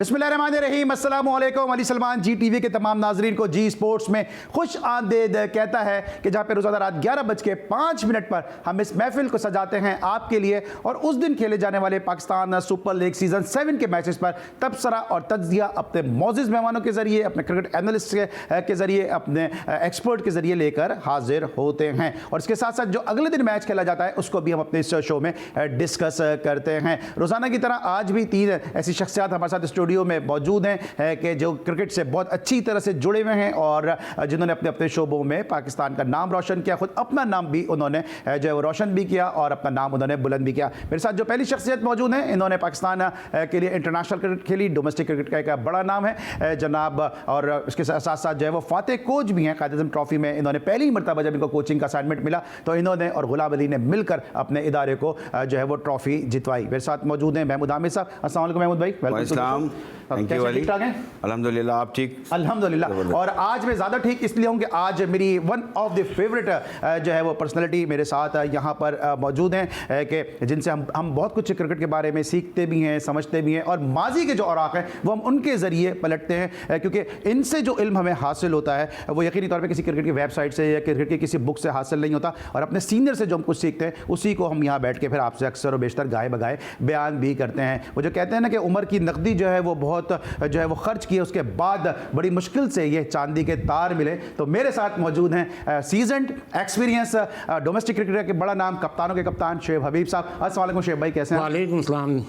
बिस्मिल्लाहिर्रहमानिर्रहीम, अस्सलाम वालेकुम। अली सलमान जी टीवी के तमाम नाजरीन को जी स्पोर्ट्स में खुश आमदीद कहता है कि जहाँ पे रोज़ाना रात 11:05 पर हम इस महफिल को सजाते हैं आपके लिए, और उस दिन खेले जाने वाले पाकिस्तान सुपर लीग सीज़न 7 के मैचेस पर तबसरा और तज्जिया अपने मौजूद मेहमानों के ज़रिए, अपने क्रिकेट एनालिस्ट के ज़रिए, अपने एक्सपर्ट के ज़रिए लेकर हाजिर होते हैं। और इसके साथ साथ जो अगले दिन मैच खेला जाता है उसको भी हम अपने इस शो में डिस्कस करते हैं। रोज़ाना की तरह आज भी 3 ऐसी शख्सियात हमारे साथ स्टूडियो में मौजूद हैं कि जो क्रिकेट से बहुत अच्छी तरह से जुड़े हुए हैं और जिन्होंने अपने अपने शोबों में पाकिस्तान का नाम रोशन किया, खुद अपना नाम भी उन्होंने जो है वो रोशन भी किया और अपना नाम उन्होंने बुलंद भी किया। मेरे साथ जो पहली शख्सियत मौजूद है, इन्होंने पाकिस्तान के लिए इंटरनेशनल क्रिकेट खेली, डोमेस्टिक क्रिकेट का एक बड़ा नाम है जनाब, और इसके साथ साथ जो है वो फातेह कोच भी हैं। कायद-ए-आज़म ट्रॉफी में इन्होंने पहली मरतबा जब इनको कोचिंग का असाइनमेंट मिला तो इन्होंने और गुलाम अली ने मिलकर अपने इदारे को जो है वो ट्रॉफी जितवाई। मेरे साथ मौजूद हैं महमूद आमिर साहब। अस्सलाम वालेकुम महमूद भाई, वेलकम। ठीक ठाक हैं? अल्हम्दुलिल्लाह, आप ठीक? अल्हम्दुलिल्लाह। और आज मैं ज़्यादा ठीक इसलिए हूँ कि आज मेरी वन ऑफ द फेवरेट जो है वो पर्सनैलिटी मेरे साथ यहाँ पर मौजूद हैं कि जिनसे हम बहुत कुछ क्रिकेट के बारे में सीखते भी हैं, समझते भी हैं, और माजी के जो औराक हैं वो हम उनके ज़रिए पलटते हैं, क्योंकि इनसे जो इल्म हमें हासिल होता है वो यकीनी तौर पर किसी क्रिकेट की वेबसाइट से या क्रिकेट की किसी बुक से हासिल नहीं होता, और अपने सीनियर से जो हम कुछ सीखते हैं उसी को हम यहाँ बैठ के फिर आपसे अक्सर और बेशतर गाए बगाए बयान भी करते हैं। वो जो कहते हैं ना कि उम्र की नकदी जो है वो बहुत जो है वो खर्च किए, उसके बाद बड़ी मुश्किल से ये चांदी के तार मिले। तो मेरे साथ मौजूद हैं सीजन्ड एक्सपीरियंस डोमेस्टिक क्रिकेटर के बड़ा नाम, कप्तानों के कप्तान शुएब हबीब साहब। अस्सलाम वालेकुम शुएब भाई, कैसे हैं? वालेकुम सलाम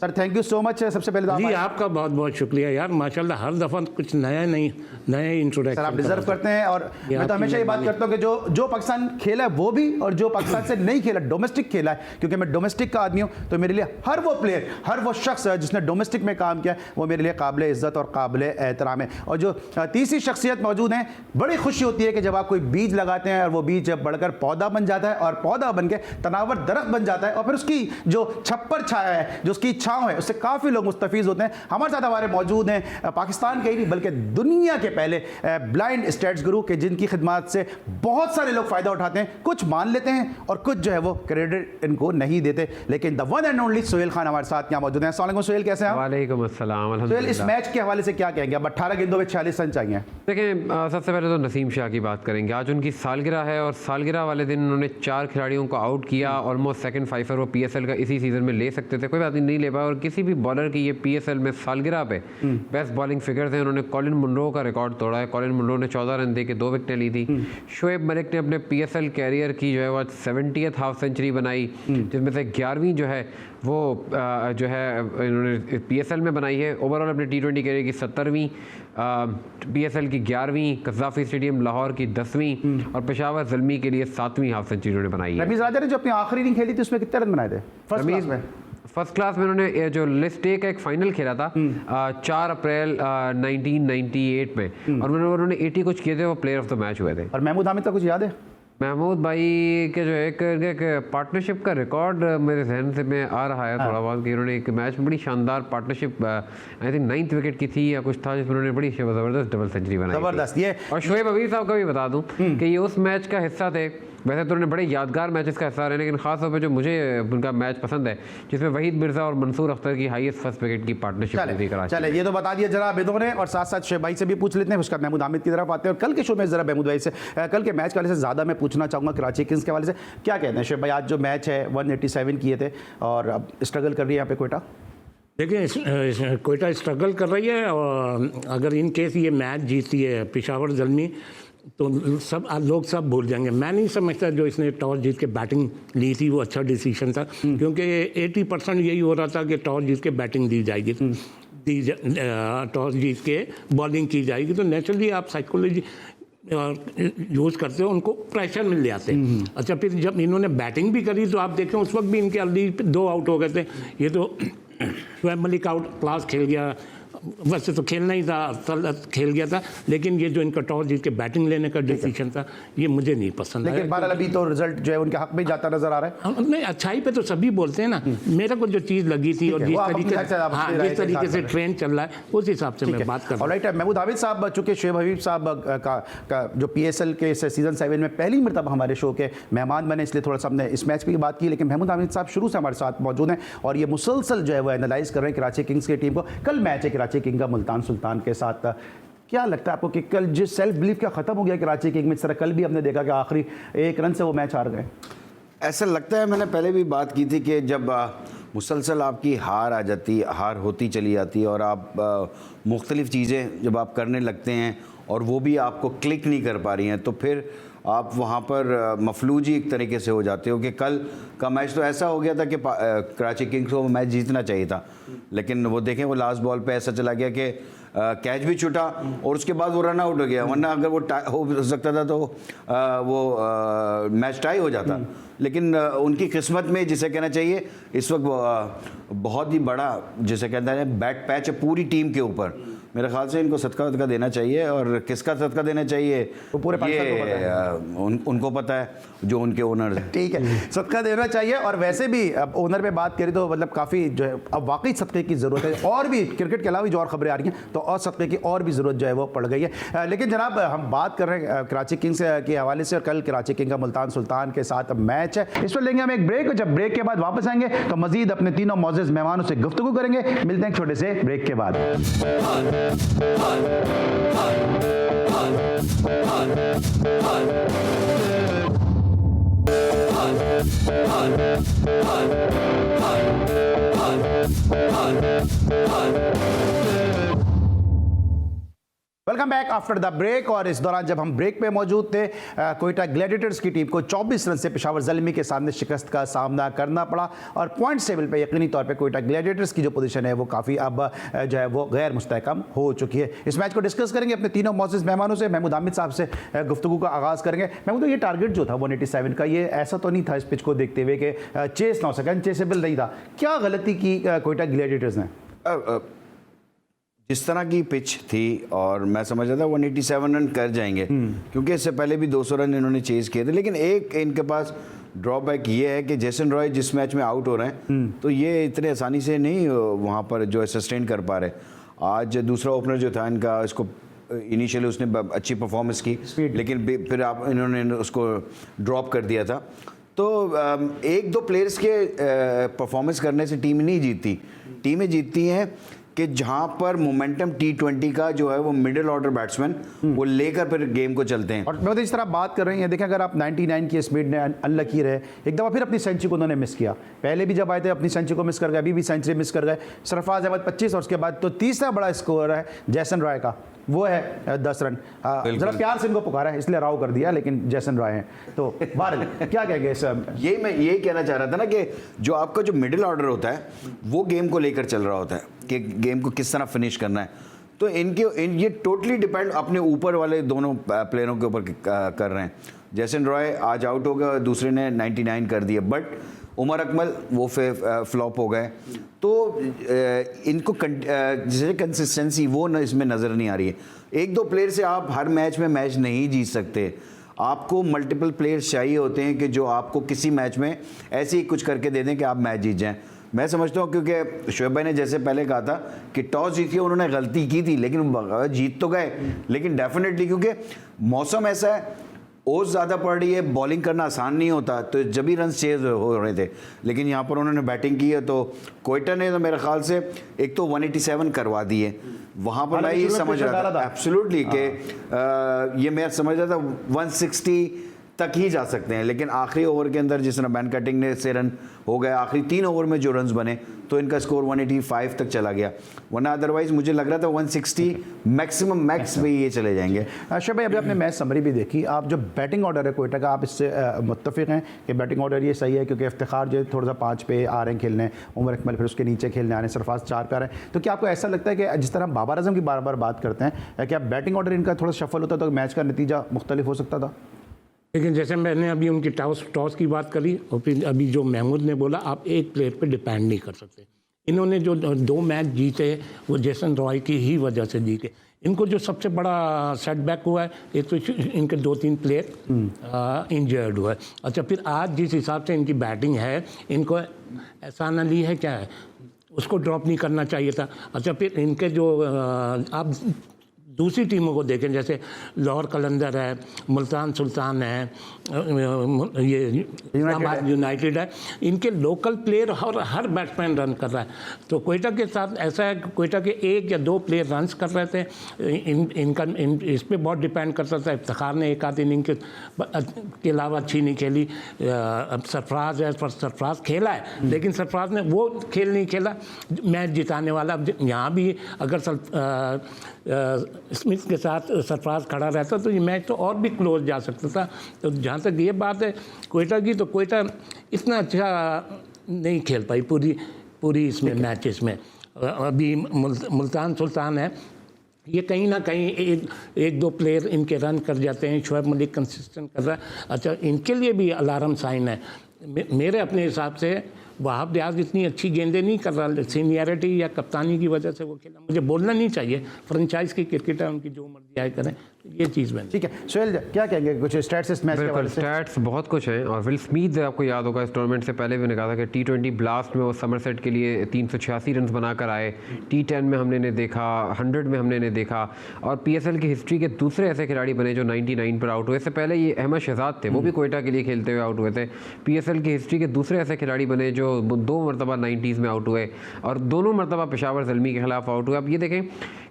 sir, thank you so much. सबसे पहले जी आपका बहुत बहुत शुक्रिया यार, माशाल्लाह हर दफ़ा कुछ नए इंट्रोडक्शन सर आप डिजर्व करते हैं। और मैं तो हमेशा ये बात करता हूँ कि जो पाकिस्तान खेला है वो भी, और जो पाकिस्तान से नहीं खेला, डोमेस्टिक खेला है, क्योंकि मैं डोमेस्टिक का आदमी हूँ, तो मेरे लिए हर वो प्लेयर, हर वो शख्स जिसने डोमेस्टिक में काम किया वो मेरे लिए काबिल इज़्ज़त और काबिल एहतराम है। और जो तीसरी शख्सियत मौजूद हैं, बड़ी खुशी होती है कि जब आप कोई बीज लगाते हैं और वो बीज जब बढ़कर पौधा बन जाता है और पौधा बन के तनावर दरख्त बन जाता है, और फिर उसकी जो छप्पर छाया है, जो उसकी छाँव है, उससे काफ़ी लोग मुस्तफीज़ होते हैं। हमारे साथ हमारे मौजूद हैं पाकिस्तान के ही नहीं बल्कि दुनिया के पहले ब्लाइंड स्टेट्स गुरु के, जिनकी खिदमत से बहुत सारे लोग फ़ायदा उठाते हैं। कुछ मान लेते हैं और कुछ जो है वो क्रेडिट इनको नहीं देते, लेकिन the one and only Suhel Khan हमारे साथ यहाँ मौजूद हैं। अस्सलाम वालेकुम सुहेल, कैसे हैं? वालेकुम अस्सलाम। सुहेल, इस मैच के हवाले से क्या कहेंगे? अब 18 गेंदों में 46 रन चाहिए। देखें, सबसे पहले तो नसीम शाह की बात करेंगे। आज उनकी सालगिरह है और सालगिरह वाले दिन उन्होंने 4 खिलाड़ियों को आउट किया। ऑलमोस्ट सेकंड फाइफर वो PSL का इसी सीज़न में ले सकते थे, कोई बात नहीं ले पाए। और किसी भी बॉलर की ये PSL में सालगिरह पे बेस्ट बॉलिंग फिगर्स हैं। उन्होंने कॉलिन मुनरो का रिकॉर्ड तोड़ा है। कॉलिन मुनरो ने 14 रन दे के 2 विकेटें ली थी। शोएब मलिक ने अपने PSL कैरियर की जो है वो 70th हाफ सेंचुरी बनाई, जिसमें से 11वीं जो है वो जो है इन्होंने PSL में बनाई है। ओवरऑल अपने T20 कैरियर की 70वीं, PSL की 11वीं, कज़ाफ़ी स्टेडियम लाहौर की 10वीं और पेशावर ज़ल्मी के लिए 7वीं हाफ सेंचुरी उन्होंने बनाई है। रमीज़ राजा ने जो अपनी आखिरी इनिंग खेली थी उसमें कितने रन बनाए थे फर्स्ट क्लास में? उन्होंने जो लिस्ट ए का एक फाइनल खेला था 4 अप्रैल 1998 में, और उन्होंने 80 कुछ किए थे, वो प्लेयर ऑफ द मैच हुए थे। और महमूद हामिद का कुछ याद है? महमूद भाई के जो एक पार्टनरशिप का रिकॉर्ड मेरे जहन से में आ रहा है थोड़ा बहुत, कि उन्होंने एक मैच में बड़ी शानदार partnership, I think 9th wicket की थी या कुछ था, जिसमें उन्होंने बड़ी ज़बरदस्त डबल सेंचुरी बनाई। ज़बरदस्त। ये और शोएब हबीब साहब का भी बता दूं कि ये उस मैच का हिस्सा थे। वैसे तो उन्होंने बड़े यादगार मैचेस का हिस्सा रहे, लेकिन खास तौर पे जो मुझे उनका मैच पसंद है जिसमें वहीद मिर्ज़ा और मंसूर अख्तर की हाईएस्ट फर्स्ट विकेट की पार्टनरशिप हुई कराची। चले, ये तो बता दिया जरा बेदों ने, और साथ साथ शुएब भाई से भी पूछ लेते हैं, उसका महमूद हामिद की तरफ आते हैं। और कल के शो में ज़रा महमूद भाई से कल के मैच के वाले से ज़्यादा मैं पूछना चाहूँगा कराची किंग्स के हवाले से। क्या कहते हैं शुएब भाई, आज जो मैच है 187 किए थे और अब स्ट्रगल कर रही है यहाँ पे कोयटा? देखिए, कोयटा स्ट्रगल कर रही है, और अगर इन केस ये मैच जीतती है पेशावर ज़ल्मी तो लोग सब भूल जाएंगे। मैं नहीं समझता जो इसने टॉस जीत के बैटिंग ली थी वो अच्छा डिसीजन था, क्योंकि 80% यही हो रहा था कि टॉस जीत के बैटिंग दी जाएगी, टॉस जीत के बॉलिंग की जाएगी, तो नेचुरली आप साइकोलॉजी यूज़ करते हो, उनको प्रेशर मिल जाते हैं। अच्छा, फिर जब इन्होंने बैटिंग भी करी तो आप देखें उस वक्त भी इनके अर्ली 2 आउट हो गए थे। ये तो शोएब मलिक आउट क्लास खेल गया, वैसे तो खेलना ही था, खेल गया था, लेकिन ये जो इनका टॉस जीत के बैटिंग लेने का डिसीजन था ये मुझे नहीं पसंद आया। लेकिन बहरहाल अभी तो रिजल्ट जो है उनके हक में जाता नजर आ रहा है। नहीं, अच्छाई पे तो सभी बोलते हैं ना, मेरा को जो चीज़ लगी थी और जिस तरीके से ट्रेंड चल रहा है उस हिसाब से मैं बात कर रहा हूँ। ऑलराइट, महमूद हामिद साहब, चूंकि शोएब हबीब साहब का जो PSL के सीजन 7 में पहली मरतबा हमारे शो के मेहमान बने, इसलिए थोड़ा सा हमने इस मैच की बात की, लेकिन महमूद हामिद साहब शुरू से हमारे साथ मौजूद हैं और ये मुसलसल जो है वो एनालाइज कर रहे हैं कराची किंग्स की टीम को। कल मैच है कराची किंग का मुल्तान सुल्तान के साथ, क्या लगता है आपको कि कल जो सेल्फ बिलीफ क्या खत्म हो गया कराची किंग में? इस तरह कल भी हमने देखा कि आखिरी 1 रन से वो मैच हार गए। ऐसा लगता है, मैंने पहले भी बात की थी कि जब मुसलसल आपकी हार आ जाती, हार होती चली जाती है और आप मुख्तलिफ़ चीज़ें जब आप करने लगते हैं और वो भी आपको क्लिक नहीं कर पा रही हैं, तो फिर आप वहाँ पर मफलूज ही एक तरीके से हो जाते हो कि कल का मैच तो ऐसा हो गया था कि कराची किंग्स को मैच जीतना चाहिए था, लेकिन वो देखें वो लास्ट बॉल पे ऐसा चला गया कि कैच भी छूटा और उसके बाद वो रन आउट हो गया, वरना अगर वो हो सकता था तो वो मैच टाई हो जाता। लेकिन उनकी किस्मत में, जिसे कहना चाहिए इस वक्त बहुत ही बड़ा, जिसे कहते हैं बैड पैच है पूरी टीम के ऊपर। मेरे ख्याल से इनको सदका वदका देना चाहिए, और किसका सदका देना चाहिए वो पूरे पाकिस्तान को पता है। उनको पता है, जो उनके ओनर हैं। ठीक है, सदका देना चाहिए। और वैसे भी अब ओनर पे बात करें तो मतलब काफ़ी जो है अब वाकई सदक़े की ज़रूरत है, और भी क्रिकेट के अलावा जो और खबरें आ रही हैं तो और सदक़े की और भी ज़रूरत जो है वो पड़ गई है। लेकिन जनाब, हम बात कर रहे हैं कराची किंग्स के हवाले से, और कल कराची किंग का मुल्तान सुल्तान के साथ मैच है। इस पर लेंगे हम एक ब्रेक, और जब ब्रेक के बाद वापस आएंगे तो मजीद अपने तीनों मौजूद मेहमानों से गुफ्तगू करेंगे। मिलते हैं एक छोटे से ब्रेक के बाद। Welcome back after the break. और इस दौरान जब हम ब्रेक पे मौजूद थे, कोयटा ग्लैडिएटर्स की टीम को 24 रन से पेशावर ज़ल्मी के सामने शिकस्त का सामना करना पड़ा, और पॉइंट्स टेबल पे यकीनी तौर पे कोयटा ग्लैडिएटर्स की जो पोजीशन है वो काफ़ी अब जो है वो गैर मुस्तहकम हो चुकी है। इस मैच को डिस्कस करेंगे अपने तीनों मौजूद मेहमानों से। महमूद हामिद साहब से गुफ्तगू का आगाज़ करेंगे। महमूद, ये टारगेट जो था 187 का, ये ऐसा तो नहीं था इस पिच को देखते हुए कि चेस ना हो सके, अनचेसेबल नहीं था। क्या गलती की कोयटा ग्लैडिएटर्स ने? जिस तरह की पिच थी, और मैं समझ रहा था 187 रन कर जाएंगे, क्योंकि इससे पहले भी 200 रन इन्होंने चेज किए थे। लेकिन एक इनके पास ड्रॉबैक ये है कि जेसन रॉय जिस मैच में आउट हो रहे हैं तो ये इतने आसानी से नहीं वहाँ पर जो है सस्टेन कर पा रहे। आज दूसरा ओपनर जो था इनका, इसको इनिशियली उसने अच्छी परफॉर्मेंस की, लेकिन फिर इन्होंने उसको ड्रॉप कर दिया था। तो एक दो प्लेयर्स के परफॉर्मेंस करने से टीम नहीं जीतती। टीमें जीतती हैं कि जहां पर मोमेंटम T20 का जो है वो मिडिल ऑर्डर बैट्समैन वो लेकर फिर गेम को चलते हैं। और मैं तो इस तरह बात कर रहे हैं, देखें अगर आप 99 की स्पीड ने अनलकी रहे, एक दफ़ा फिर अपनी सेंचुरी को उन्होंने मिस किया। पहले भी जब आए थे अपनी सेंचुरी को मिस कर गए, अभी भी सेंचुरी मिस कर गए। सरफराज अहमद 25, और उसके बाद तो तीसरा बड़ा स्कोर है जैसन रॉय का, वो है 10 रन। जरा प्यार से इनको पुकारा है इसलिए राव कर दिया, लेकिन जैसन रॉय हैं। तो बहरहाल क्या कहेंगे सर? ये मैं यही कहना चाह रहा था ना कि जो आपका जो मिडिल ऑर्डर होता है वो गेम को लेकर चल रहा होता है कि गेम को किस तरह फिनिश करना है। तो ये टोटली डिपेंड अपने ऊपर वाले दोनों प्लेयरों के ऊपर कर रहे हैं। जैसन रॉय आज आउट हो गया, दूसरे ने 99 कर दिया, बट उमर अकमल वो फ्लॉप हो गए। तो इनको जैसे कंसिस्टेंसी वो इसमें नज़र नहीं आ रही है। एक दो प्लेयर से आप हर मैच में मैच नहीं जीत सकते। आपको मल्टीपल प्लेयर्स चाहिए होते हैं कि जो आपको किसी मैच में ऐसे ही कुछ करके दे दें कि आप मैच जीत जाएं। मैं समझता हूँ, क्योंकि शोएब भाई ने जैसे पहले कहा था कि टॉस जीती उन्होंने गलती की थी, लेकिन जीत तो गए। लेकिन डेफिनेटली क्योंकि मौसम ऐसा है, ओस ज़्यादा पड़ रही है, बॉलिंग करना आसान नहीं होता, तो जब भी रन चेज हो रहे थे। लेकिन यहाँ पर उन्होंने बैटिंग की है, तो कोयटा ने तो मेरे ख्याल से एक तो 187 करवा दिए। वहाँ पर मैं ये समझ रहा था एब्सोल्युटली कि ये मैं समझ रहा था 160 तक ही जा सकते हैं, लेकिन आखिरी ओवर के अंदर जिस तरह बैन कटिंग ने से रन हो गए, आखिरी 3 ओवर में जो रन्स बने तो इनका स्कोर 185 तक चला गया। वरना अदरवाइज मुझे लग रहा था 160 मैक्सिमम मैक्स पे ये चले जाएंगे। शोएब भाई, अभी आपने मैच समरी भी देखी, आप जो बैटिंग ऑर्डर है कोयटा का, आप इससे मुत्तफिक हैं कि बैटिंग ऑर्डर ये सही है? क्योंकि इफ्तिखार जो थोड़ा सा 5 पे आ रहे हैं खेलने, उमर अकमल फिर उसके नीचे खेलने आ रहे हैं, सरफराज 4 पे आ रहे हैं। तो क्या आपको ऐसा लगता है कि जिस तरह हम बाबर आजम की बार बार बात करते हैं, क्या बैटिंग ऑर्डर इनका थोड़ा शफल होता तो मैच का नतीजा मुख्तलिफ हो सकता था? लेकिन जैसे मैंने अभी उनकी टॉस की बात करी, और फिर अभी जो महमूद ने बोला, आप एक प्लेयर पे डिपेंड नहीं कर सकते। इन्होंने जो 2 मैच जीते वो जेसन रॉय की ही वजह से जीते। इनको जो सबसे बड़ा सेटबैक हुआ है, एक तो इनके 2-3 प्लेयर इंजर्ड हुआ है। अच्छा, फिर आज जिस हिसाब से इनकी बैटिंग है, इनको एहसान अली है क्या है, उसको ड्रॉप नहीं करना चाहिए था। अच्छा, फिर इनके जो आप दूसरी टीमों को देखें, जैसे लाहौर कलंदर है, मुल्तान सुल्तान है, ये इस्लामाबाद यूनाइटेड है, इनके लोकल प्लेयर और हर बैट्समैन रन कर रहा है। तो कोयटा के साथ ऐसा है कि कोयटा के 1 या 2 प्लेयर रन्स कर रहे थे। इस पर बहुत डिपेंड करता था। इफ्तिखार ने एक आध इनिंग के अलावा अच्छी नहीं खेली। अब सरफराज है, सरफराज खेला है, लेकिन सरफराज ने वो खेल नहीं खेला मैच जिताने वाला। अब यहाँ भी अगर स्मिथ के साथ सरफराज खड़ा रहता तो ये मैच तो और भी क्लोज जा सकता था। तो जहाँ तक ये बात है कोयटा की, तो कोयटा इतना अच्छा नहीं खेल पाई पूरी इसमें मैचेस में। अभी मुल्तान सुल्तान है, ये कहीं ना कहीं एक 2 प्लेयर इनके रन कर जाते हैं। शोएब मलिक कंसिस्टेंट कर रहा है। अच्छा, इनके लिए भी अलार्म साइन है मेरे अपने हिसाब से। वहाब रियाज इतनी अच्छी गेंदें नहीं कर रहा, सीनियरिटी या कप्तानी की वजह से वो खेला। मुझे बोलना नहीं चाहिए, फ्रेंचाइज की क्रिकेट है, उनकी जो मर्जी आए करें, तो ये चीज़ में ठीक है। सुहेल क्या कहेंगे, कुछ स्टैट्स इस मैच के बारे में? स्टैट्स बहुत कुछ हैं, और विल स्मिथ आपको याद होगा इस टूर्नामेंट से पहले भी ने कहा था कि T20 ब्लास्ट में वो समरसेट के लिए 386 रन बनाकर आए। T10 में हमने इन्हें देखा, 100 में हमने इन्हें देखा, और PSL की हिस्ट्री के दूसरे ऐसे खिलाड़ी बने जो 99 पर आउट हुए। इससे पहले ये अहमद शहजाद थे, वो भी कोयटा के लिए खेलते हुए आउट हुए थे। PSL की हिस्ट्री के दूसरे ऐसे खिलाड़ी बने जो 2 मरतबा 90s में आउट हुए, और दोनों मरतबा पेशावर ज़ल्मी के खिलाफ आउट हुए। अब ये देखें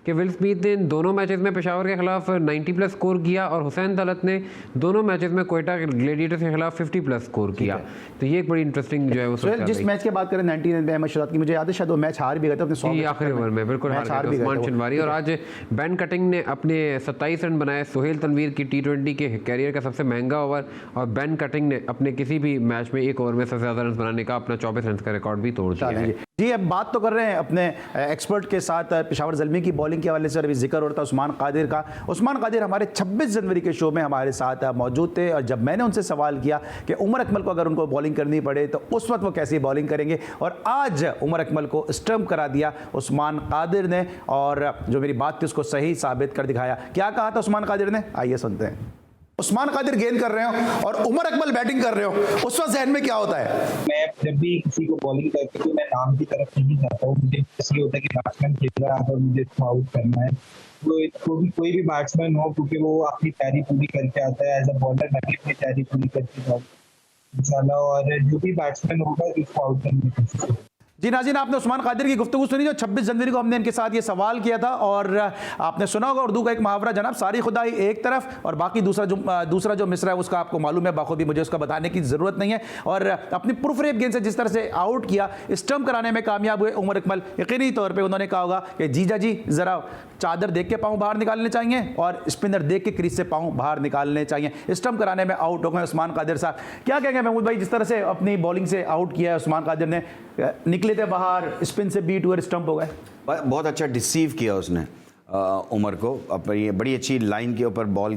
कि विल स्मिथ ने दोनों मैचेस में पेशावर के खिलाफ 90+ स्कोर किया, और हुसैन दौलत ने दोनों मैचेस में कोयटा ग्लेडिएटर्स के खिलाफ 50+ स्कोर किया। तो ये एक बड़ी इंटरेस्टिंग जो है वो सोच जिस मैच की बात करें 99 में अहमद शहजाद की, मुझे याद है शायद वो मैच हार भी गए थे अपने 100 आखिरी ओवर में, बिल्कुल हार गए उस्मान शनवारी। और आज बैन कटिंग ने अपने 27 रन बनाए। सोहेल तनवीर की T20 के कैरियर का सबसे महंगा ओवर, और बैन कटिंग ने अपने किसी भी मैच में 1 ओवर में सबसे ज़्यादा रन बनाने का अपना 24 रन का रिकॉर्ड भी तोड़ दिया है। जी, अब बात तो कर रहे हैं अपने एक्सपर्ट के साथ पेशावर ज़ल्मी की बॉलिंग के हवाले से। अभी जिक्र हो रहा था उस्मान कादिर का। उस्मान कादिर हमारे 26 जनवरी के शो में हमारे साथ मौजूद थे, और जब मैंने उनसे सवाल किया कि उमर अकमल को अगर उनको बॉलिंग करनी पड़े तो उस वक्त वो कैसी बॉलिंग करेंगे, और आज उमर अकमल को स्टंप करा दिया उस्मान कादिर ने, और जो मेरी बात थी उसको सही साबित कर दिखाया। क्या कहा था उस्मान कादिर ने, आइए सुनते हैं। उस्मान कादिर गेंद कर रहे हो और उमर अकमल बैटिंग कर रहे हो, उस वक्त जहन में क्या होता है? मैं जब भी किसी को बॉलिंग करती हूँ, मैं नाम की तरफ नहीं जाता हूँ। मुझे इसलिए होता है कि बैट्समैन खेल रहा है और मुझे इसको आउट करना है। तो कोई भी बैट्समैन हो, क्योंकि वो अपनी तैयारी पूरी करके आता है। एज अ बॉलर मैं भी अपनी तैयारी पूरी करके जाऊँ इंशाल्लाह, और जो भी बैट्समैन होगा उसको आउट करने की कोशिश करूँ। जी नाज़रीन, आपने उस्मान कादिर की गुफ्तगू सुनी जो 26 जनवरी को हमने इनके साथ ये सवाल किया था, और आपने सुना होगा उर्दू का एक मुहावरा, जनाब सारी खुदाई एक तरफ और बाकी दूसरा जो मिसरा है उसका आपको मालूम है बाखूबी, मुझे उसका बताने की ज़रूरत नहीं है। और अपनी प्रूफ गेंद से जिस तरह से आउट किया, स्टंप कराने में कामयाब हुए उमर अकमल, यकीनी तौर पर उन्होंने कहा होगा कि जीजा जी ज़रा चादर देख के पाँव बाहर निकालने चाहिए और स्पिनर देख के क्रीज से पाँव बाहर निकालने चाहिए। स्टंप कराने में आउट हो गए उस्मान कादिर साहब। क्या कहेंगे महमूद भाई, जिस तरह से अपनी बॉलिंग से आउट किया है उस्मान कादिर ने, निकले थे बाहर, स्पिन से बीट हुए, स्टंप हो गए? बहुत अच्छा डिसीव किया उसने उमर को। अपनी बड़ी अच्छी लाइन के ऊपर बॉल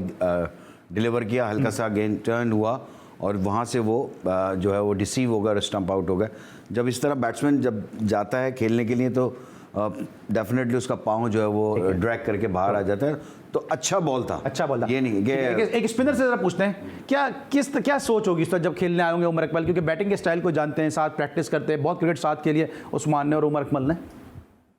डिलीवर किया, हल्का सा गेंद टर्न हुआ, और वहाँ से वो जो है वो डिसीव हो गया और स्टंप आउट हो गया। जब इस तरह बैट्समैन जब जाता है खेलने के लिए तो डेफिनेटली उसका पाँव जो है वो ड्रैग करके बाहर आ जाता है। तो अच्छा बॉल था, अच्छा बॉल था। ये नहीं कि एक स्पिनर से जरा पूछते हैं, क्या सोच होगी इस तरह जब खेलने आए होंगे उमर अकमल, क्योंकि बैटिंग के स्टाइल को जानते हैं, साथ प्रैक्टिस करते हैं, बहुत क्रिकेट साथ के लिए उस्मान ने और उमर अकमल ने।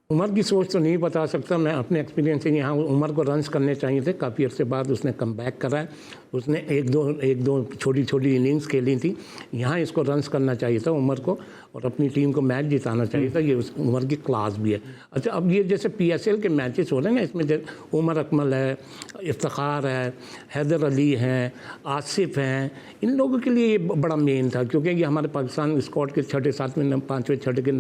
उमर की सोच तो नहीं बता सकता मैं अपने एक्सपीरियंस से। यहाँ उमर को रन्स करने चाहिए थे, काफ़ी अर्से बाद उसने कम बैक करा है, उसने एक दो छोटी छोटी इनिंग्स खेली थी। यहाँ इसको रन्स करना चाहिए था उमर को, और अपनी टीम को मैच जिताना चाहिए था। ये उमर की क्लास भी है। अच्छा, अब ये जैसे PSL के मैचेस हो रहे हैं ना, इसमें उमर अकमल है, इफ्तिखार है, हैदर अली हैं, आसिफ हैं, इन लोगों के लिए ये बड़ा मेन था, क्योंकि ये हमारे पाकिस्तान स्क्वाड के 6, 7, 5, 6 के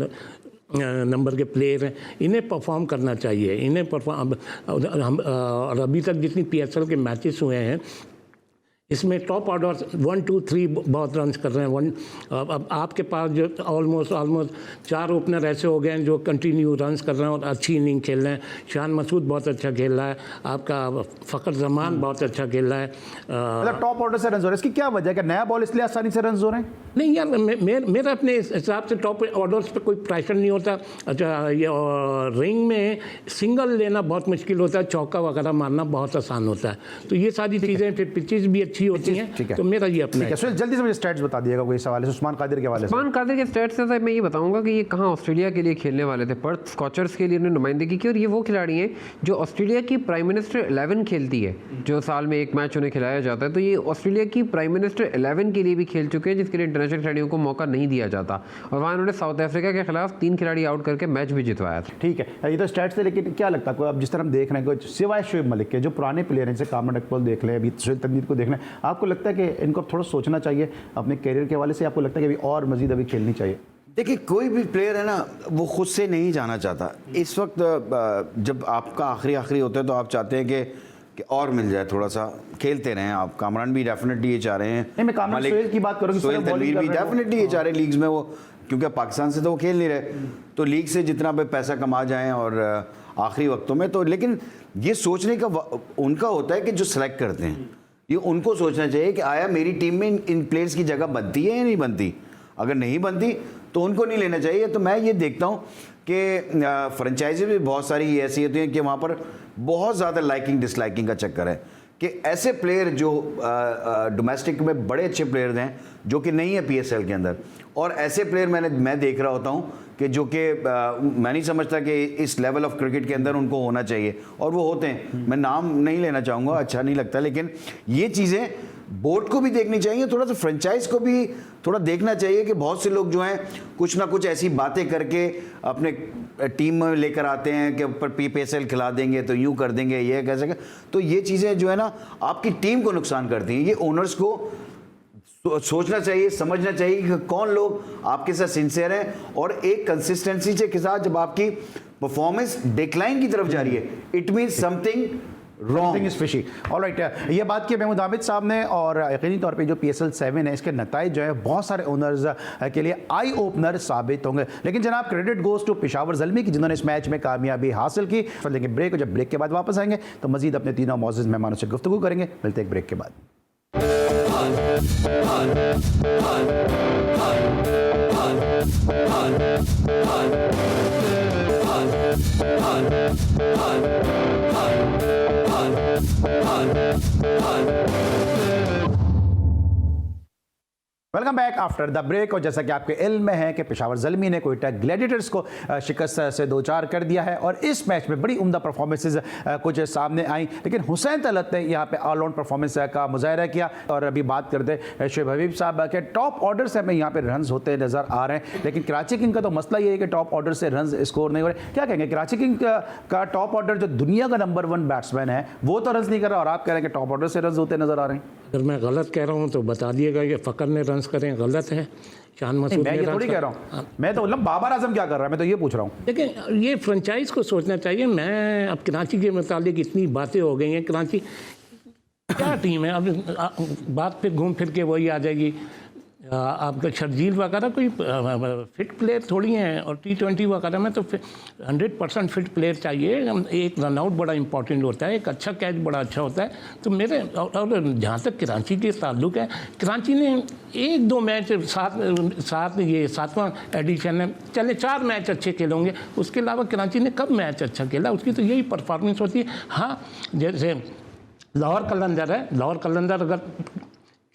नंबर के प्लेयर हैं। इन्हें परफॉर्म करना चाहिए, इन्हें परफॉर्म। और अभी तक जितनी PSL के मैचेस हुए हैं, इसमें टॉप ऑर्डर 1, 2, 3 बहुत रन कर रहे हैं। अब आपके पास जो ऑलमोस्ट 4 ओपनर ऐसे हो गए हैं जो कंटिन्यू रन्स कर रहे हैं और अच्छी इनिंग खेल रहे हैं। शान मसूद बहुत अच्छा खेल रहा है, आपका फ़खर जमान बहुत अच्छा खेल रहा है। मतलब टॉप ऑर्डर से रन हो रहे हैं, इसकी क्या वजह है? क्या नया बॉल इसलिए आसानी से रन हो रहे हैं? नहीं यार, मेरा अपने हिसाब से टॉप ऑर्डर्स पे कोई प्रेशर नहीं होता। अच्छा, ये रिंग में सिंगल लेना बहुत मुश्किल होता है, चौका वगैरह मारना बहुत आसान होता है। तो ये सारी चीज़ें, फिर पिचेज भी अच्छी होती हैं। तो मेरा ये अपना है। सुनील, जल्दी से मुझे स्टैट्स बता दिएगा कोई सवाल है उस्मान कादिर के हवाले से। उस्मान कादिर के स्टैट्स से मैं ये बताऊंगा कि ये कहाँ ऑस्ट्रेलिया के लिए खेलने वाले थे। पर्थ स्कॉचर्स के लिए उन्होंने नुमाइंदगी की और ये वो खिलाड़ी हैं जो ऑस्ट्रेलिया की प्राइम मिनिस्टर 11 खेलती है, जो साल में एक मैच उन्हें खिलाया जाता है। तो ये ऑस्ट्रेलिया की प्राइम मिनिस्टर 11 के लिए भी खेल चुके हैं, जिसके लिए इंटरनेशनल खिलाड़ियों को मौका नहीं दिया जाता। और वहाँ उन्होंने साउथ अफ्रीका के खिलाफ 3 खिलाड़ी आउट करके मैच भी जितवाया था। ठीक है, ये तो स्टैट्स थे, लेकिन क्या लगता है अब जिस तरह हम देख रहे हैं कुछ सिवाय शोएब मलिक के जो पुराने प्लेयर हैं, जैसे कामरान इकबाल देख लें, अभी सुहेल तनवीर को देख लें, आपको लगता है कि इनको थोड़ा सोचना चाहिए अपने कैरियर के हवाले से? आपको लगता है कि अभी और मजीद अभी खेलनी चाहिए? देखिए, कोई भी प्लेयर है ना, वो खुद से नहीं जाना चाहता। इस वक्त जब आपका आखिरी होता है तो आप चाहते हैं कि और मिल जाए, थोड़ा सा खेलते रहें आप। कामरान भी डेफिनेटली ये चाह रहे हैं। नहीं, मैं कामरान सोहेल की बात करूँ, सोहेल तनवीर भी डेफिनेटली ये चाह रहे हैं लीग्स में वो, क्योंकि पाकिस्तान से तो वो खेल नहीं रहे, तो लीग से जितना भी पैसा कमा जाएं और आखिरी वक्तों में तो। लेकिन ये सोचने का उनका होता है कि जो सेलेक्ट करते हैं, ये उनको सोचना चाहिए कि आया मेरी टीम में इन प्लेयर्स की जगह बनती है या नहीं बनती। अगर नहीं बनती तो उनको नहीं लेना चाहिए। तो मैं ये देखता हूँ कि फ्रेंचाइजी भी बहुत सारी ऐसी होती हैं कि वहाँ पर बहुत ज़्यादा लाइकिंग डिसलाइकिंग का चक्कर है, कि ऐसे प्लेयर जो डोमेस्टिक में बड़े अच्छे प्लेयर हैं जो कि नहीं है PSL के अंदर, और ऐसे प्लेयर मैं देख रहा होता हूँ कि जो कि मैं नहीं समझता कि इस लेवल ऑफ क्रिकेट के अंदर उनको होना चाहिए, और वो होते हैं। मैं नाम नहीं लेना चाहूँगा, अच्छा नहीं लगता, लेकिन ये चीज़ें बोर्ड को भी देखनी चाहिए, थोड़ा सा फ्रेंचाइज को भी थोड़ा देखना चाहिए कि बहुत से लोग जो हैं कुछ ना कुछ ऐसी बातें करके अपने टीम में लेकर आते हैं कि ऊपर PSL खिला देंगे तो यूँ कर देंगे, ये कैसे। तो ये चीज़ें जो है ना आपकी टीम को नुकसान करती हैं। ये ओनर्स को सोचना चाहिए, समझना चाहिए कि कौन लोग आपके साथ सिंसियर हैं, और एक कंसिस्टेंसी के साथ जब आपकी परफॉर्मेंस डिक्लाइन की तरफ जा रही है, it means something wrong is fishy. Alright, ये बात की महमूद आबिद साहब ने, और यकीनी तौर पे जो PSL 7 है इसके नताइज जो है बहुत सारे ओनर्स के लिए आई ओपनर साबित होंगे। लेकिन जनाब, credit goes to Peshawar Zalmi की, जिन्होंने इस मैच में कामयाबी हासिल की। लेकिन ब्रेक, जब ब्रेक के बाद वापस आएंगे तो मजीद अपने तीनों मौजूद मेहमानों से गुफ्तगू करेंगे। मिलते हैं एक ब्रेक के बाद। Welcome back after the break. और जैसा कि आपके इल्म में है कि पेशावर ज़ल्मी ने कोयटा ग्लैडिएटर्स को शिकस्त से 2-4 कर दिया है, और इस मैच में बड़ी उम्दा परफॉर्मेंसेज कुछ सामने आई। लेकिन हुसैन तलत ने यहाँ पे ऑल राउंड परफॉर्मेंस का मुजाहरा किया। और अभी बात करते हैं शोएब हबीब साहब के, टॉप ऑर्डर से हमें यहाँ पे रन्स होते नज़र आ रहे हैं, लेकिन कराची किंग का तो मसला ये है कि टॉप ऑर्डर से रन्स स्कोर नहीं हो रहे। क्या कहेंगे, कराची किंग का टॉप ऑर्डर जो दुनिया का नंबर 1 बैट्समैन है वो तो रन्स नहीं कर रहा, और आप कह रहे हैं कि टॉप ऑर्डर से रन्स होते नज़र आ रहे हैं? अगर मैं गलत कह रहा हूँ तो बता दिएगा कि फ़खर ने रन्स करें, गलत है। शान मसूद मैं ये थोड़ी कह रहा हूँ, मैं तो मतलब बाबर आजम क्या कर रहा है, मैं तो ये पूछ रहा हूँ। लेकिन ये फ्रेंचाइज को सोचना चाहिए। मैं अब कराची के मुतालिक इतनी बातें हो गई हैं, कराची क्या टीम है, अब बात फिर घूम फिर के वही आ जाएगी। आपका शर्जील वगैरह कोई फिट प्लेयर थोड़ी हैं, और T20 वगैरह में तो 100% फिट प्लेयर चाहिए। एक रनआउट बड़ा इंपॉर्टेंट होता है, एक अच्छा कैच बड़ा अच्छा होता है। तो मेरे और जहाँ तक कराची के ताल्लुक है, कराची ने 1-2 मैच सात ये 7वां एडिशन है, चले 4 मैच अच्छे खेले होंगे, उसके अलावा कराची ने कब मैच अच्छा खेला? उसकी तो यही परफॉर्मेंस होती है। हाँ, जैसे लाहौर कलंदर है, लाहौर कलंदर अगर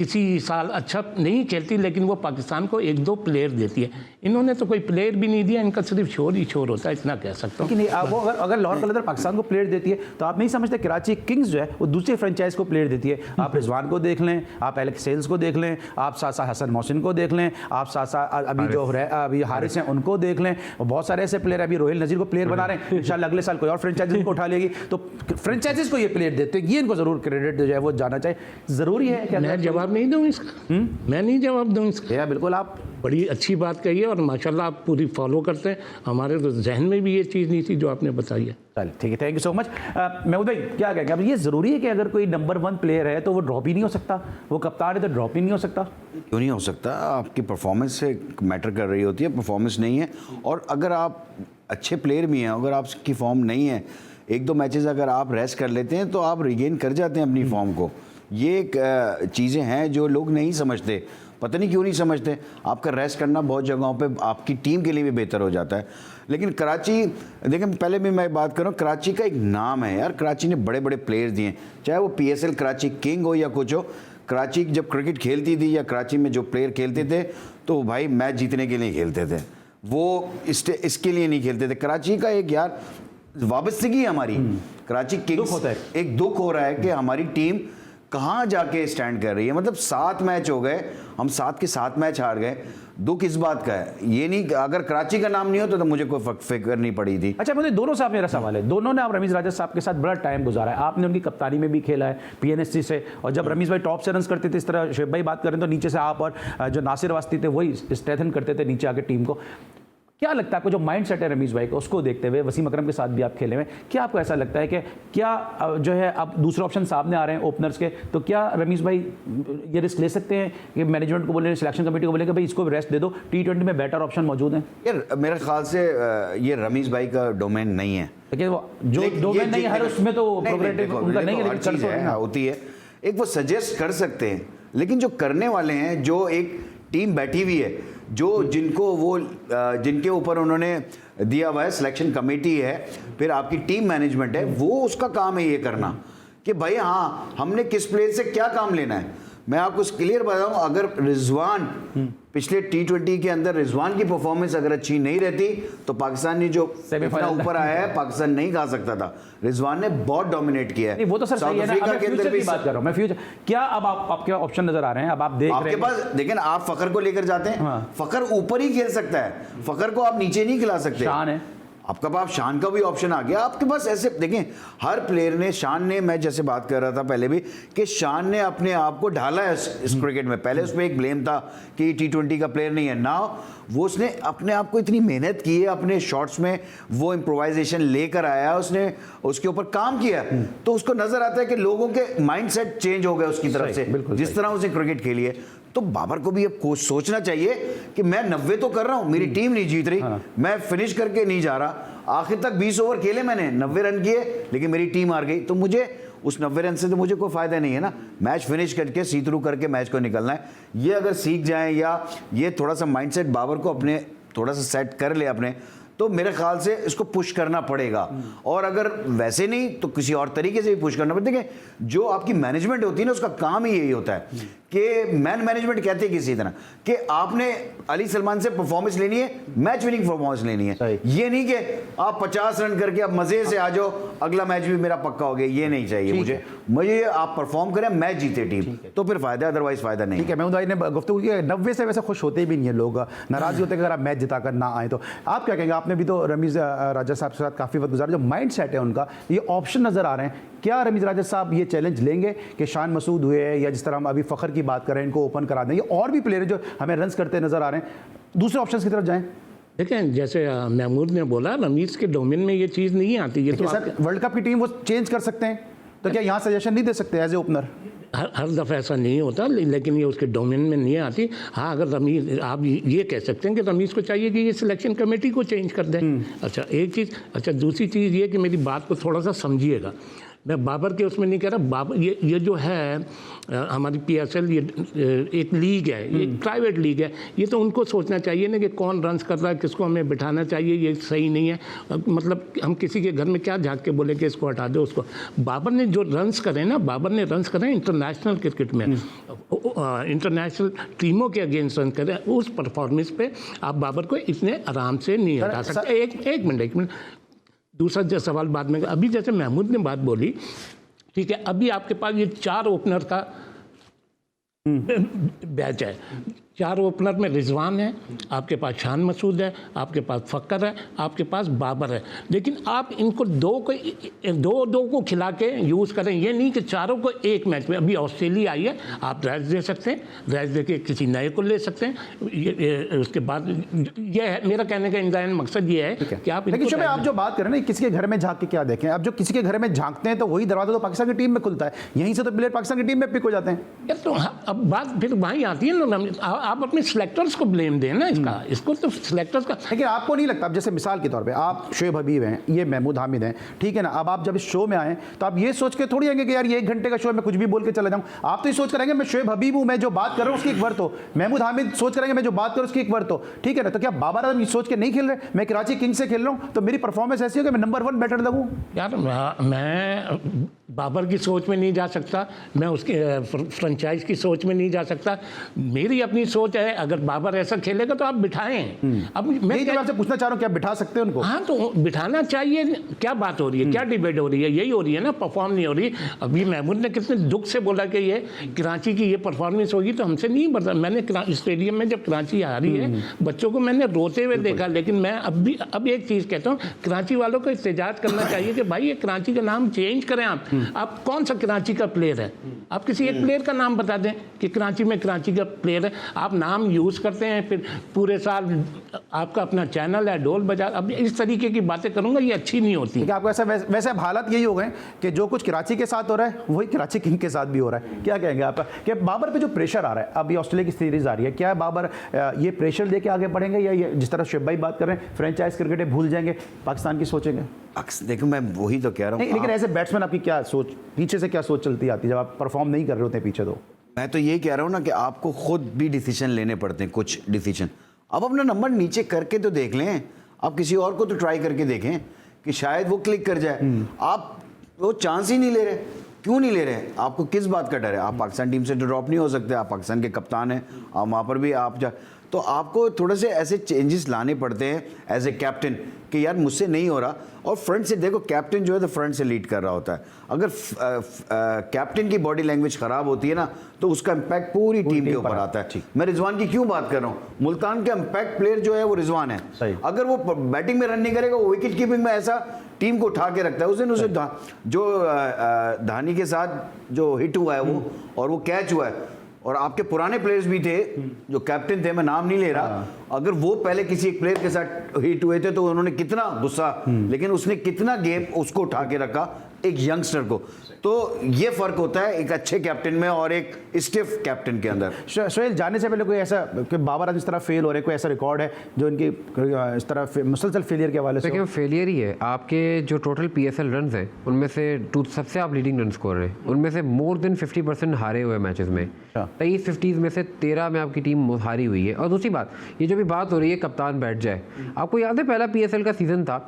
किसी साल अच्छा नहीं खेलती, लेकिन वो पाकिस्तान को 1-2 प्लेयर देती है। इन्होंने तो कोई प्लेयर भी नहीं दिया, इनका सिर्फ शोर ही शोर होता है, इतना कह सकता हूँ। लेकिन वो अगर लाहौर कलंदर पाकिस्तान को प्लेयर देती है तो आप नहीं समझते कराची किंग्स जो है वो दूसरी फ्रेंचाइज को प्लेयर देती है? आप रिजवान को देख लें, आप एलेक्स सेल्स को देख लें, आप साथ हसन मोहसिन को देख लें, आप साथ अभी जो अभी हारिस हैं उनको देख लें, और बहुत सारे ऐसे प्लेयर अभी रोहिल नज़ीर को प्लेयर बना रहे हैं। इंशाल्लाह अगले साल कोई और फ्रेंचाइज इनको उठा लेगी, तो फ्रेंचाइजीज को ये प्लेयर देते हैं, ये इनको ज़रूर क्रेडिट जो है वो जाना चाहिए। ज़रूरी है। मैं जवाब जवाब नहीं दूँ इसका? मैं नहीं जवाब दूँ इसका। या बिल्कुल, आप बड़ी अच्छी बात कही है और माशाल्लाह आप पूरी फॉलो करते हैं। हमारे तो जहन में भी ये चीज़ नहीं थी जो आपने बताई है। चलिए ठीक है, thank you so much. Mahmood भाई क्या कहेंगे? अब ये ज़रूरी है कि अगर कोई नंबर 1 प्लेयर है तो वो ड्रॉप ही नहीं हो सकता? वो कप्तान है तो ड्रॉप ही नहीं हो सकता? क्यों नहीं हो सकता? आपकी परफॉर्मेंस से मैटर कर रही होती है, परफॉर्मेंस नहीं है। और अगर आप अच्छे प्लेयर भी हैं, अगर आपकी फॉर्म नहीं है, 1-2 मैचेस अगर आप रेस्ट कर लेते हैं तो आप रिगेन कर जाते हैं अपनी फॉर्म को। ये चीज़ें हैं जो लोग नहीं समझते, पता नहीं क्यों नहीं समझते। आपका रेस्ट करना बहुत जगहों पे आपकी टीम के लिए भी बेहतर हो जाता है। लेकिन कराची, देखें पहले भी मैं बात कर रहा हूँ, कराची का एक नाम है यार, कराची ने बड़े बड़े प्लेयर्स दिए हैं, चाहे वो PSL कराची किंग हो या कुछ हो। कराची जब क्रिकेट खेलती थी या कराची में जो प्लेयर खेलते थे तो भाई मैच जीतने के लिए खेलते थे, वो इसके लिए नहीं खेलते थे। कराची का एक यार वाबस्तगी है हमारी, कराची किंग्स, एक दुख हो रहा है कि हमारी टीम कहाँ जाके स्टैंड कर रही है। मतलब 7 मैच हो गए, हम 7 के 7 मैच हार गए। दुख इस बात का है, ये नहीं, अगर कराची का नाम नहीं होता तो मुझे कोई फिक्र नहीं पड़ी थी। अच्छा, मुझे दोनों साहब, मेरा सवाल है, दोनों ने आप रमीज राजा साहब के साथ बड़ा टाइम गुजारा है, आपने उनकी कप्तानी में भी खेला है PNSC से, और जब रमीज भाई टॉप से रन करते थे, इस तरह शेख भाई बात करें तो नीचे से आप और जो नासिर वास्ती थे वही स्ट्रेथन करते थे नीचे आके टीम को। क्या लगता है आपको, जो माइंड सेट है रमीज भाई का, उसको देखते हुए, वसीम अकरम के साथ भी आप खेले हुए, क्या आपको ऐसा लगता है कि क्या जो है अब दूसरे ऑप्शन सामने आ रहे हैं ओपनर्स के, तो क्या रमीज भाई ये रिस्क ले सकते हैं कि मैनेजमेंट को बोले, सिलेक्शन कमेटी को बोले कि भाई इसको रेस्ट दे दो, T20 में बेटर ऑप्शन मौजूद है? यार मेरे ख्याल से ये रमीज भाई का डोमेन नहीं है। देखिए वो जो डोमेन नहीं है, हर उसमें तो प्रोग्रेटिव उनका नहीं है, लेकिन चीज़ है, होती है। एक वो सजेस्ट कर सकते हैं, लेकिन जो करने वाले हैं, जो एक टीम बैठी हुई है, जो जिनके ऊपर उन्होंने दिया हुआ है, सिलेक्शन कमेटी है, फिर आपकी टीम मैनेजमेंट है, वो उसका काम है ये करना कि भाई हाँ हमने किस प्लेयर से क्या काम लेना है। मैं आपको क्लियर बताऊं, अगर रिजवान पिछले T20 के अंदर रिजवान की परफॉर्मेंस अगर अच्छी नहीं रहती तो पाकिस्तान ने जो इतना ऊपर आया है, पाकिस्तान नहीं खा सकता था। रिजवान ने बहुत डोमिनेट किया है। वो तो सर सही है ना, मैं फ्यूचर की बात कर रहा हूं, मैं फ्यूचर, क्या अब आपके ऑप्शन नजर आ रहे हैं? अब आप देख रहे हैं आपके पास, देखें ना, आप फखर को लेकर जाते हैं, हाँ। फखर ऊपर ही खेल सकता है, फखर को आप नीचे नहीं खिला सकते। शान है आपका पास, शान का भी ऑप्शन आ गया आपके पास। ऐसे देखें, हर प्लेयर ने, शान ने, मैं जैसे बात कर रहा था पहले भी कि शान ने अपने आप को ढाला है इस क्रिकेट में। पहले उस पर एक ब्लेम था कि T20 का प्लेयर नहीं है, नाउ वो उसने अपने आप को इतनी मेहनत की है, अपने शॉट्स में वो इम्प्रोवाइजेशन लेकर आया, उसने उसके ऊपर काम किया, तो उसको नजर आता है कि लोगों के माइंडसेट चेंज हो गए उसकी तरफ से, जिस तरह उसने क्रिकेट खेली है। तो बाबर को भी अब सोचना चाहिए कि मैं 90 तो कर रहा हूं, मेरी टीम नहीं जीत रही, मैं फिनिश करके नहीं जा रहा। आखिर तक 20 ओवर खेले मैंने, 90 रन किए, लेकिन मेरी टीम हार गई, तो मुझे उस 90 रन से तो मुझे कोई फायदा नहीं है ना। मैच फिनिश करके सी थ्रू करके मैच को निकलना है। ये अगर सीख जाएं, या ये थोड़ा सा माइंडसेट बाबर को अपने थोड़ा सा सेट कर ले अपने, तो मेरे ख्याल से इसको पुश करना पड़ेगा। और अगर वैसे नहीं तो किसी और तरीके से भी पुश करना पड़ेगा। देखिए, जो आपकी मैनेजमेंट होती है ना, उसका काम ही यही होता है कि मैनेजमेंट कहते हैं किसी तरह कि आपने अली सलमान से परफॉर्मेंस लेनी है, मैच विनिंग परफॉर्मेंस लेनी है। ये नहीं कि आप 50 रन करके अब मजे से आ जाओ, अगला मैच भी मेरा पक्का हो गया, ये नहीं चाहिए मुझे आप परफॉर्म करें, मैच जीते टीम, तो फिर फायदा, अदरवाइज फायदा नहीं। ठीक है, महमूद भाई ने गुफ्तगू की, 90 से वैसे खुश होते भी नहीं है लोग, नाराज होते हैं अगर आप मैच जिताकर ना आए तो। आप क्या कहेंगे? आपने भी तो रमीज राजा साहब के साथ काफ़ी वक्त गुजारा, जो माइंड सेट है उनका, ये ऑप्शन नज़र आ रहे हैं, क्या रमीज राजा साहब ये चैलेंज लेंगे कि शान मसूद हुए, या जिस तरह हम अभी फ़खर की बात करें, इनको ओपन करा दें, और भी प्लेयर जो हमें रन्स करते नज़र आ रहे हैं, दूसरे ऑप्शन की तरफ जाएं? देखें, जैसे महमूद ने बोला, रमीज के डोमेन में ये चीज़ नहीं आती। ये तो सर वर्ल्ड कप की टीम वो चेंज कर सकते हैं, तो क्या यहाँ सजेशन नहीं दे सकते एज ए ओपनर? हर दफ़ा ऐसा नहीं होता, लेकिन ये उसके डोमेन में नहीं आती। हाँ, अगर रमीज, आप ये कह सकते हैं कि रमीज को चाहिए कि ये सिलेक्शन कमेटी को चेंज कर दें। अच्छा, एक चीज़। अच्छा, दूसरी चीज़ ये कि मेरी बात को थोड़ा सा समझिएगा, मैं बाबर के उसमें नहीं कह रहा। बाबर ये जो है हमारी PSL, ये एक लीग है, ये प्राइवेट लीग है, ये तो उनको सोचना चाहिए ना कि कौन रन्स कर रहा है, किसको हमें बिठाना चाहिए, ये सही नहीं है। मतलब हम किसी के घर में क्या झाँक के बोले कि इसको हटा दो उसको। बाबर ने जो रन्स करे ना, बाबर ने रन्स करे इंटरनेशनल क्रिकेट में, इंटरनेशनल टीमों के अगेंस्ट रन करे, उस परफॉर्मेंस पे आप बाबर को इतने आराम से नहीं हटा सकते। एक मिनट दूसरा जो सवाल बाद में, अभी जैसे महमूद ने बात बोली, ठीक है, अभी आपके पास ये 4 ओपनर का बैच है। 4 ओपनर में रिजवान है, आपके पास शान मसूद है, आपके पास फ़क्र है, आपके पास बाबर है। लेकिन आप इनको दो को खिला के यूज़ करें, ये नहीं कि चारों को एक मैच में। अभी ऑस्ट्रेलिया आई है, आप रेस्ट दे सकते हैं, रेस्ट दे के किसी नए को ले सकते हैं। उसके बाद ये है मेरा कहने का इंतज़ाम मकसद ये है कि आप लेकिन शुभ आप जो बात करें ना, किसी के घर में झांक के क्या देखें। अब जो किसी के घर में झांकते हैं तो वही दरवाजा तो पाकिस्तान की टीम में खुलता है, यहीं से तो प्लेयर पाकिस्तान की टीम में पिक हो जाते हैं। यार तो अब बात फिर वहीं आती है ना, आप अपने सिलेक्टर्स को ब्लेम दें ना इसको तो सिलेक्टर्स का। लेकिन आपको नहीं लगता, अब जैसे मिसाल के तौर पे आप शोएब हबीब हैं, ये महमूद हामिद हैं, ठीक है ना, अब आप जब इस शो में आए तो आप ये सोच के थोड़ी आएंगे कि यार ये 1 घंटे का शो है, मैं कुछ भी बोल के चला जाऊं। आप तो ये सोच करेंगे मैं शोएब हबीब हूं, मैं जो बात कर रहा हूं उसकी एक वर्त हो। महमूद हामिद सोच करेंगे मैं जो बात कर रहा हूं उसकी एक वर्त हो, ठीक है ना। तो क्या बाबर आजम ये सोच के नहीं खेल रहे, मैं कराची किंग्स से खेल रहा हूं तो मेरी परफॉर्मेंस ऐसी हो कि मैं नंबर 1 बैटर लगूं? यार मैं बाबर की सोच में नहीं जा सकता, मैं उसके फ्रेंचाइज की सोच में नहीं जा सकता। मेरी अपनी सोच है, अगर बाबर ऐसा खेलेगा तो आप बिठाएं। अब मैं आपसे पूछना चाह रहा हूँ क्या बिठा सकते हैं उनको? हाँ तो बिठाना चाहिए। क्या बात हो रही है, क्या डिबेट हो रही है? यही हो रही है ना, परफॉर्म नहीं हो रही। अभी महमूद ने कितने दुख से बोला कि ये कराची की ये परफॉर्मेंस होगी तो हमसे नहीं बता। मैंने स्टेडियम में जब कराची हारी है बच्चों को मैंने रोते हुए देखा। लेकिन मैं अब एक चीज़ कहता हूँ, कराची वालों को एहतजाज करना चाहिए कि भाई ये कराची का नाम चेंज करें। आप कौन सा कराची का प्लेयर है? आप किसी एक प्लेयर का नाम बता दें कि कराची में कराची का प्लेयर है। आप नाम यूज़ करते हैं, फिर पूरे साल आपका अपना चैनल है, ढोल बजा। अब इस तरीके की बातें करूंगा, ये अच्छी नहीं होती। आपको ऐसा वैसे अब हालात यही हो गए कि जो कुछ कराची के साथ हो रहा है वही कराची किंग के साथ भी हो रहा है। क्या कहेंगे आप कि बाबर पे जो प्रेशर आ रहा है, अभी ऑस्ट्रेलिया की सीरीज आ रही है, क्या बाबर ये प्रेशर देके आगे बढ़ेंगे या ये जिस तरह शुएब भाई बात कर रहे हैं फ्रेंचाइज क्रिकेट भूल जाएंगे, पाकिस्तान की सोचेंगे? देखो मैं वही तो कह रहा हूँ। लेकिन ऐसे बैट्समैन आपकी क्या सोच, पीछे से क्या सोच चलती आती है जब आप परफॉर्म नहीं कर रहे होते पीछे? तो मैं तो यही कह रहा हूँ ना कि आपको खुद भी डिसीजन लेने पड़ते हैं, कुछ डिसीजन। अब अपना नंबर नीचे करके तो देख लें, आप किसी और को तो ट्राई करके देखें कि शायद वो क्लिक कर जाए। आप वो चांस ही नहीं ले रहे। क्यों नहीं ले रहे? आपको किस बात का डर है? आप पाकिस्तान टीम से ड्रॉप नहीं हो सकते, आप पाकिस्तान के कप्तान हैं, आप वहाँ पर भी आप तो आपको थोड़े से ऐसे चेंजेस लाने पड़ते हैं एज ए कैप्टन कि यार मुझसे नहीं हो रहा। और फ्रंट से देखो, कैप्टन जो है तो फ्रंट से लीड कर रहा होता है। अगर कैप्टन की बॉडी लैंग्वेज खराब होती है ना तो उसका इम्पैक्ट पूरी टीम के ऊपर आता है। मैं रिजवान की क्यों बात कर रहा हूँ? मुल्तान का इम्पैक्ट प्लेयर जो है वो रिजवान है। अगर वो बैटिंग में रन नहीं करेगा, वो विकेट कीपिंग में ऐसा टीम को उठा के रखता है। उस दिन उसे जो धानी के साथ जो हिट हुआ है वो, और वो कैच हुआ है, और आपके पुराने प्लेयर्स भी थे जो कैप्टन थे, मैं नाम नहीं ले रहा, अगर वो पहले किसी एक प्लेयर के साथ हिट हुए थे तो उन्होंने कितना गुस्सा, लेकिन उसने कितना गेम उसको उठा के रखा, एक यंगस्टर को। तो ये फर्क होता है एक अच्छे कैप्टन में और एक स्टिफ कैप्टन के अंदर। सोहेल, जाने से पहले कोई ऐसा कि बाबर आज इस तरह फेल हो रहे, कोई ऐसा रिकॉर्ड है जो इनकी इस तरह मुसलसल फेलियर के हवाले से? देखिए फेलियर ही है। आपके जो टोटल PSL रन्स हैं उनमें से सबसे आप लीडिंग रन स्कोर हैं, उनमें से मोर देन 50% हारे हुए मैचेस में। 23 50 में से 13 में आपकी टीम हारी हुई है। और दूसरी बात, ये जो भी बात हो रही है कप्तान बैठ जाए, आपको याद है पहला PSL का सीजन था,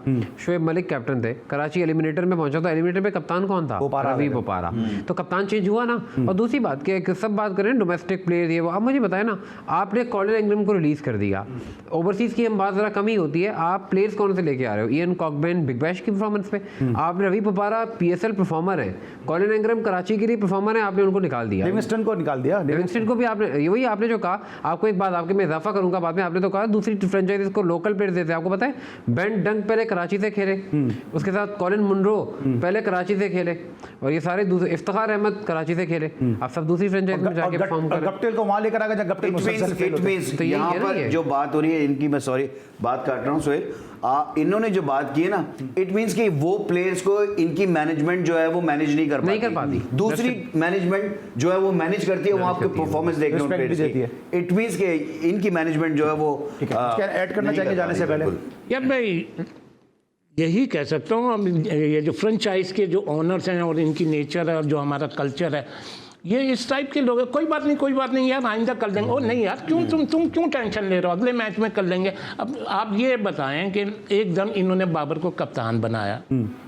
शोएब मलिक कैप्टन थे, कराची एलिमिनेटर में पहुंचा था। एलिमिनेटर में कप्तान कौन था? रवि बोपारा। तो कप्तान चेंज हुआ ना। और दूसरी बात कि सब बात करें डोमेस्टिक प्लेयर ये वो, अब मुझे बताए ना, आपने कॉलिन इंग्रैम को रिलीज कर दिया। ओवरसीज की हम बात जरा कम ही होती है, आप प्लेयर्स कौन से लेके आ रहे हो? इयन कॉकबर्न बिग बैश की परफॉर्मेंस पे, आपने रवि बोपारा PSL परफॉर्मर है, कॉलिन इंग्रैम कराची के लिए परफॉर्मर है, आपने उनको निकाल दिया। लिविंगस्टन को निकाल दिया। लिविंगस्टन को भी आपने, वही आपने जो कहा, आपको एक बात आपके मैं इजाफा करूंगा बाद में, आपने तो कहा दूसरी फ्रेंचाइजीज को लोकल प्लेयर देते हैं। आपको पता है बेन डंक पहले कराची से खेले, उसके साथ कॉलिन मुनरो पहले कराची से खेले, और ये सारे इफ्तिखार अहमद कराची से खेले। आप सब दूसरी फ्रेंचाइज में जाके परफॉर्म कर रहे हैं। गप्टिल को वहां लेकर आ गया, गप्टिल तो यहाँ पर जो बात हो रही है इनकी, मैं सॉरी बात काट रहा हूँ सोहेल, इन्होंने जो बात की है ना, इट मींस कि वो प्लेयर्स को इनकी मैनेजमेंट जो है वो मैनेज नहीं कर पाती। दूसरी मैनेजमेंट जो है वो मैनेज करती है, वो आपके परफॉर्मेंस देखने को देती है। इट मींस कि इनकी मैनेजमेंट जो है वो ऐड करना चाहिए जाने से पहले। यार मैं यही कह सकता हूँ, ये जो फ्रेंचाइज के जो ओनर्स हैं और इनकी नेचर है और जो हमारा कल्चर है, ये इस टाइप के लोग हैं। कोई बात नहीं यार, आइंदा कर लेंगे। ओ नहीं यार, तुम क्यों टेंशन ले रहे हो? अगले मैच में कर लेंगे। अब आप ये बताएं कि एकदम इन्होंने बाबर को कप्तान बनाया,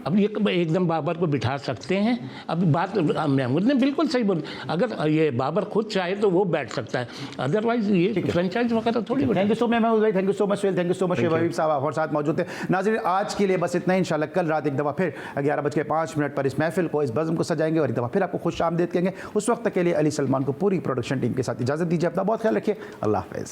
अब ये एकदम बाबर को बिठा सकते हैं? अब बात महमूद ने बिल्कुल सही बोली, अगर ये बाबर खुद चाहे तो वो बैठ सकता है, अदरवाइज ये फ्रेंचाइज वगैरह थोड़ी। Thank you so much Mahmood भाई, thank you so much Sohail, thank you so much Habib साहब और साथ मौजूद थे। नाज़रीन, आज के लिए बस इतना ही। इंशाल्लाह कल रात एक दफ़ा फिर 11:05 पर इस महफिल को, इस बज़्म को सजाएंगे और एक दफ़ा फिर आपको खुश आमदीद कहेंगे। उस उस वक्त के लिए अली सलमान को पूरी प्रोडक्शन टीम के साथ इजाज़त दीजिए। अपना बहुत ख्याल रखिए। अल्लाह हाफ़िज़।